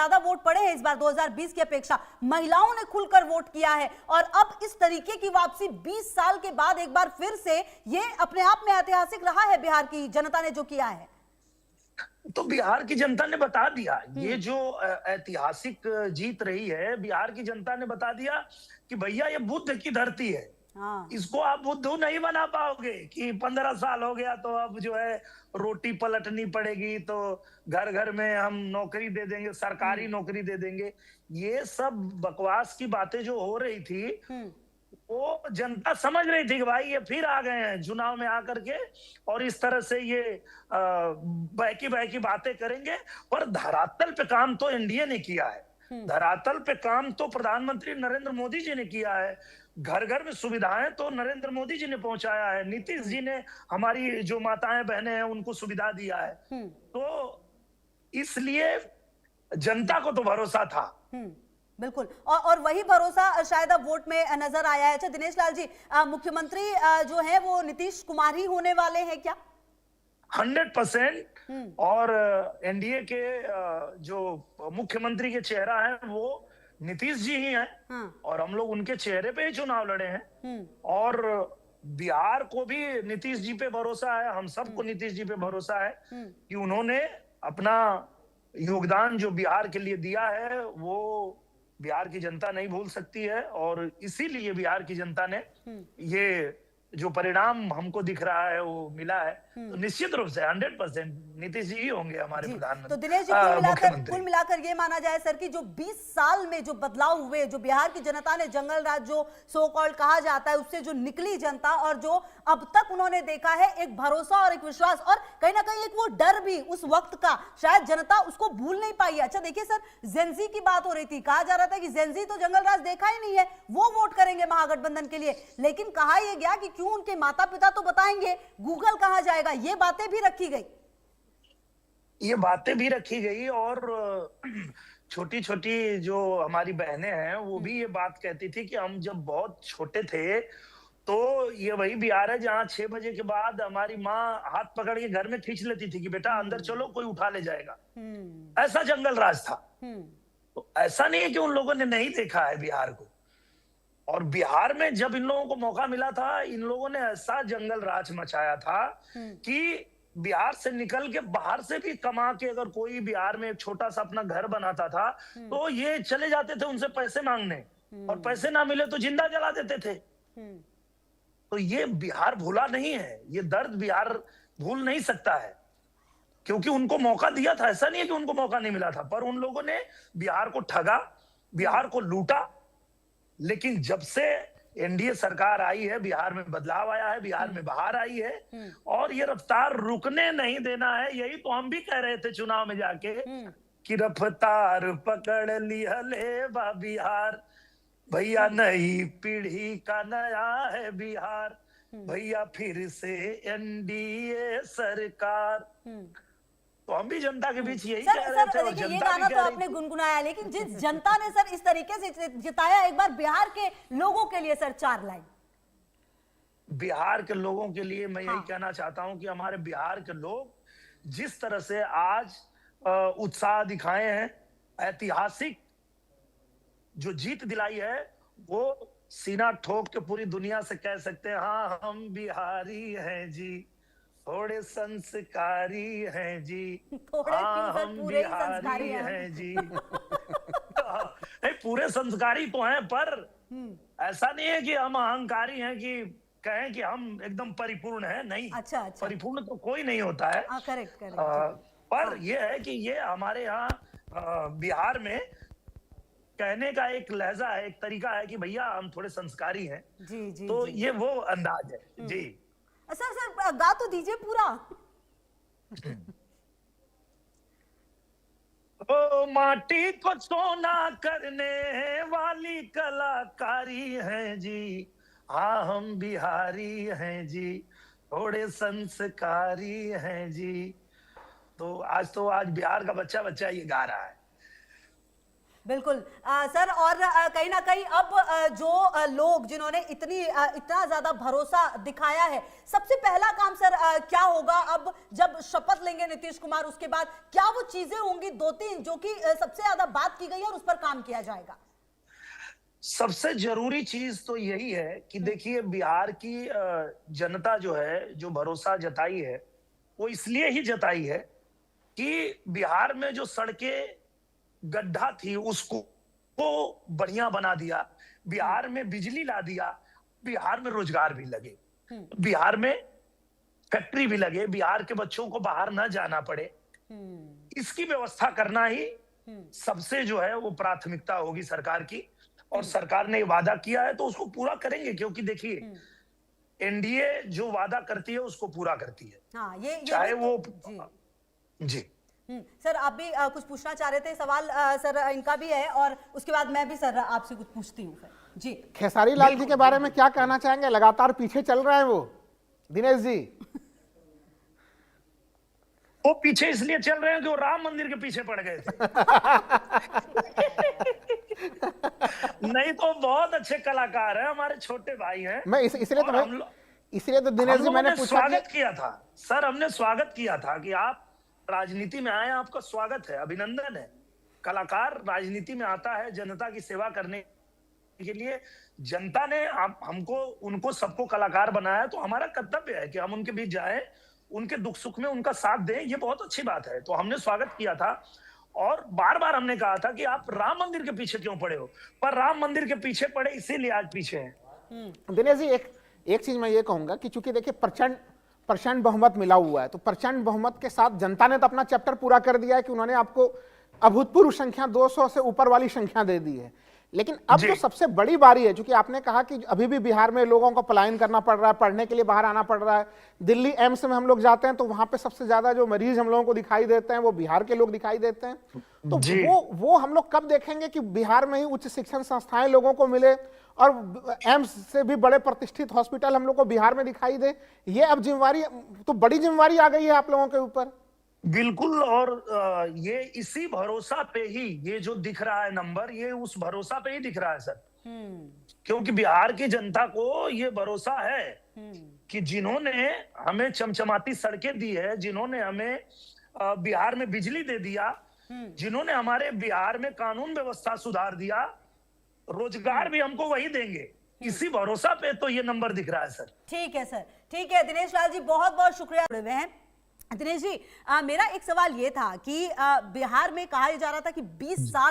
ज्यादा वोट पड़े हैं इस बार 2020 की अपेक्षा। महिलाओं ने खुलकर वोट किया है और अब इस तरीके की वापसी 20 साल के बाद एक बार फिर से, ये अपने आप में ऐतिहासिक रहा है बिहार की जनता ने जो किया है। तो बिहार की जनता ने बता दिया, ये जो ऐतिहासिक जीत रही है, बिहार की जनता ने बता दिया कि भैया ये बुद्ध की धरती है। हाँ। इसको आप बुद्धू नहीं बना पाओगे कि 15 साल हो गया तो अब जो है रोटी पलटनी पड़ेगी, तो घर घर में हम नौकरी दे देंगे, सरकारी नौकरी दे देंगे। ये सब बकवास की बातें जो हो रही थी, वो जनता समझ रही थी कि भाई ये फिर आ गए हैं चुनाव में आकर के और इस तरह से ये बहकी बहकी बातें करेंगे। पर धरातल पे काम तो एनडीए ने किया है, धरातल पे काम तो प्रधानमंत्री नरेंद्र मोदी जी ने किया है। घर घर में सुविधाएं तो नरेंद्र मोदी जी ने पहुंचाया है, नीतीश जी ने हमारी जो माताएं बहनें हैं उनको सुविधा दिया है। तो इसलिए जनता को तो भरोसा था। बिल्कुल, और वही भरोसा शायद अब वोट में नजर आया है। अच्छा दिनेश लाल जी, मुख्यमंत्री जो है वो नीतीश कुमार ही होने वाले हैं क्या? 100%। और एनडीए के जो मुख्यमंत्री के चेहरा है वो नीतीश जी ही हैं। और हम लोग उनके चेहरे पे ही चुनाव लड़े हैं। और बिहार को भी नीतीश जी पे भरोसा है, हम सबको नीतीश जी पे भरोसा है कि उन्होंने अपना योगदान जो बिहार के लिए दिया है वो बिहार की जनता नहीं भूल सकती है। और इसीलिए बिहार की जनता ने ये जो परिणाम हमको दिख रहा है वो मिला है। तो निश्चित रूप से 100% नीतीश जी ही होंगे हमारे प्रधानमंत्री। तो दिनेश जी, कुल मिलाकर ये माना जाए सर कि जो 20 साल में जो बदलाव हुए, जो बिहार की जनता ने जंगल राज जो सो कॉल्ड कहा जाता है उससे जो निकली जनता, और जो अब तक उन्होंने देखा है एक भरोसा और एक विश्वास और कहीं ना कहीं एक वो डर भी उस वक्त का, शायद जनता उसको भूल नहीं पाई है। अच्छा देखिए सर, जेनजी की बात हो रही थी, कहा जा रहा था कि जेनजी तो जंगल राज देखा ही नहीं है, वो वोट करेंगे महागठबंधन के लिए। लेकिन कहा यह गया कि क्यों उनके माता पिता तो बताएंगे, गूगल कहां जाएगा, ये बातें भी रखी गई। ये बातें भी रखी गई और छोटी छोटी जो हमारी बहनें हैं वो भी ये बात कहती थी कि हम जब बहुत छोटे थे तो ये वही बिहार है जहां 6 बजे के बाद हमारी माँ हाथ पकड़ के घर में खींच लेती थी कि बेटा अंदर चलो, कोई उठा ले जाएगा। ऐसा जंगल राज था। तो ऐसा नहीं है कि उन लोगों ने नहीं देखा है बिहार को। और बिहार में जब इन लोगों को मौका मिला था, इन लोगों ने ऐसा जंगल राज मचाया था कि बिहार से निकल के बाहर से भी कमा के अगर कोई बिहार में एक छोटा सा अपना घर बनाता था तो ये चले जाते थे उनसे पैसे मांगने, और पैसे ना मिले तो जिंदा जला देते थे। तो ये बिहार भूला नहीं है, ये दर्द बिहार भूल नहीं सकता है, क्योंकि उनको मौका दिया था। ऐसा नहीं है कि उनको मौका नहीं मिला था, पर उन लोगों ने बिहार को ठगा, बिहार को लूटा। लेकिन जब से एनडीए सरकार आई है, बिहार में बदलाव आया है, बिहार में बाहर आई है और ये रफ्तार रुकने नहीं देना है। यही तो हम भी कह रहे थे चुनाव में जाके कि रफ्तार पकड़ ली हले बा बिहार, भैया नई पीढ़ी का नया है बिहार, भैया फिर से एनडीए सरकार। तो हम भी जनता के बीच यही कह रहे थे और जनता ये गाना तो आपने गुनगुनाया, लेकिन जिस जनता ने सर इस तरीके से जिताया, एक बार बिहार के लोगों के लिए सर 4 लाइन। बिहार के लोगों के लिए मैं यही कहना चाहता हूं कि हमारे बिहार के लोग जिस तरह से आज उत्साह दिखाए हैं, ऐतिहासिक जो जीत दिलाई है, वो सीना ठोक के पूरी दुनिया से कह सकते हैं हाँ हम बिहारी हैं जी, थोड़े संस्कारी हैं जी, हाँ हम बिहारी हैं जी। नहीं, पूरे संस्कारी तो हैं, पर ऐसा नहीं है कि हम अहंकारी हैं कि कहें कि हम एकदम परिपूर्ण हैं। नहीं, अच्छा। परिपूर्ण तो कोई नहीं होता है। करेक्ट। पर यह है कि ये हमारे यहाँ बिहार में कहने का एक लहजा है, एक तरीका है कि भैया हम थोड़े संस्कारी हैं। जी, तो जी। ये वो अंदाज है जी। सर गा तो दीजिए पूरा। ओ माटी को सोना करने वाली कलाकारी है जी, हाँ हम बिहारी हैं जी, थोड़े संस्कारी हैं जी। तो आज बिहार का बच्चा ये गा रहा है। बिल्कुल सर, और कहीं ना कहीं अब जो लोग जिन्होंने इतना ज्यादा भरोसा दिखाया है, सबसे पहला काम सर क्या होगा अब जब शपथ लेंगे नीतीश कुमार, उसके बाद क्या वो चीजें होंगी दो तीन जो कि सबसे ज्यादा बात की गई है और उस पर काम किया जाएगा? सबसे जरूरी चीज तो यही है कि देखिए, बिहार की जनता जो है, जो भरोसा जताई है, वो इसलिए ही जताई है कि बिहार में जो सड़कें गड्ढा थी उसको बढ़िया बना दिया, बिहार में बिजली ला दिया, बिहार में रोजगार भी लगे, बिहार में फैक्ट्री भी लगे, बिहार के बच्चों को बाहर न जाना पड़े, इसकी व्यवस्था करना ही सबसे जो है वो प्राथमिकता होगी सरकार की। और सरकार ने वादा किया है तो उसको पूरा करेंगे, क्योंकि देखिए एनडीए जो वादा करती है उसको पूरा करती है। हाँ, ये चाहे वो जी। सर, आप भी कुछ पूछना चाह रहे थे, सवाल सर इनका भी है और उसके बाद मैं भी सर आपसे कुछ पूछती हूँ फिर जी। खेसारी लाल जी के बारे में क्या कहना चाहेंगे? लगातार पीछे चल रहे हैं वो, दिनेश जी। वो पीछे इसलिए चल रहे हैं कि वो राम मंदिर के पीछे पड़ गए थे। नहीं तो बहुत अच्छे कलाकार हैं, हमारे छोटे भाई हैं। मैं इसलिए तो दिनेश जी मैंने पूछा स्वागत किया था सर, हमने स्वागत किया था कि आप राजनीति में आए, आपका स्वागत है, अभिनंदन है। कलाकार राजनीति में आता है जनता की सेवा करने के लिए। जनता ने हमको, उनको सबको कलाकार बनाया, तो हमारा कर्तव्य है कि हम उनके बीच जाएं, उनके दुख सुख में उनका साथ दें। ये बहुत अच्छी बात है, तो हमने स्वागत किया था और बार बार हमने कहा था कि आप राम मंदिर के पीछे क्यों पड़े हो, पर राम मंदिर के पीछे पड़े इसीलिए आज पीछे हैं। दिनेश जी, एक चीज मैं ये कहूंगा कि चूंकि देखिए प्रचंड बहुमत मिला हुआ है, तो प्रचंड बहुमत के साथ जनता ने तो अपना चैप्टर पूरा कर दिया है कि उन्होंने आपको अभूतपूर्व संख्या 200 से ऊपर वाली संख्या दे दी है। लेकिन अब जो सबसे बड़ी बारी है, क्योंकि आपने कहा कि अभी भी बिहार में लोगों को पलायन करना पड़ रहा है, पढ़ने के लिए बाहर आना पड़ रहा है। दिल्ली एम्स में हम लोग जाते हैं तो वहां पे सबसे ज्यादा जो मरीज हम लोगों को दिखाई देते हैं वो बिहार के लोग दिखाई देते हैं। तो वो हम लोग कब देखेंगे कि बिहार में ही उच्च शिक्षण संस्थाएं लोगों को मिले और एम्स से भी बड़े प्रतिष्ठित हॉस्पिटल हम लोग को बिहार में दिखाई दे? ये अब जिम्मेवारी, तो बड़ी जिम्मेवारी आ गई है आप लोगों के ऊपर। बिल्कुल, और ये इसी भरोसा पे ही ये जो दिख रहा है नंबर, ये उस भरोसा पे ही दिख रहा है सर। क्योंकि बिहार की जनता को ये भरोसा है कि जिन्होंने हमें चमचमाती सड़कें दी है, जिन्होंने हमें बिहार में बिजली दे दिया, जिन्होंने हमारे बिहार में कानून व्यवस्था सुधार दिया, रोजगार भी हमको वही देंगे। इसी भरोसा पे तो ये नंबर दिख रहा है सर। ठीक है सर, ठीक है। दिनेश लाल जी, बहुत बहुत शुक्रिया जुड़े हुए हैं। दिनेश जी, मेरा एक सवाल ये था कि बिहार में कहा जा रहा था कि 20 साल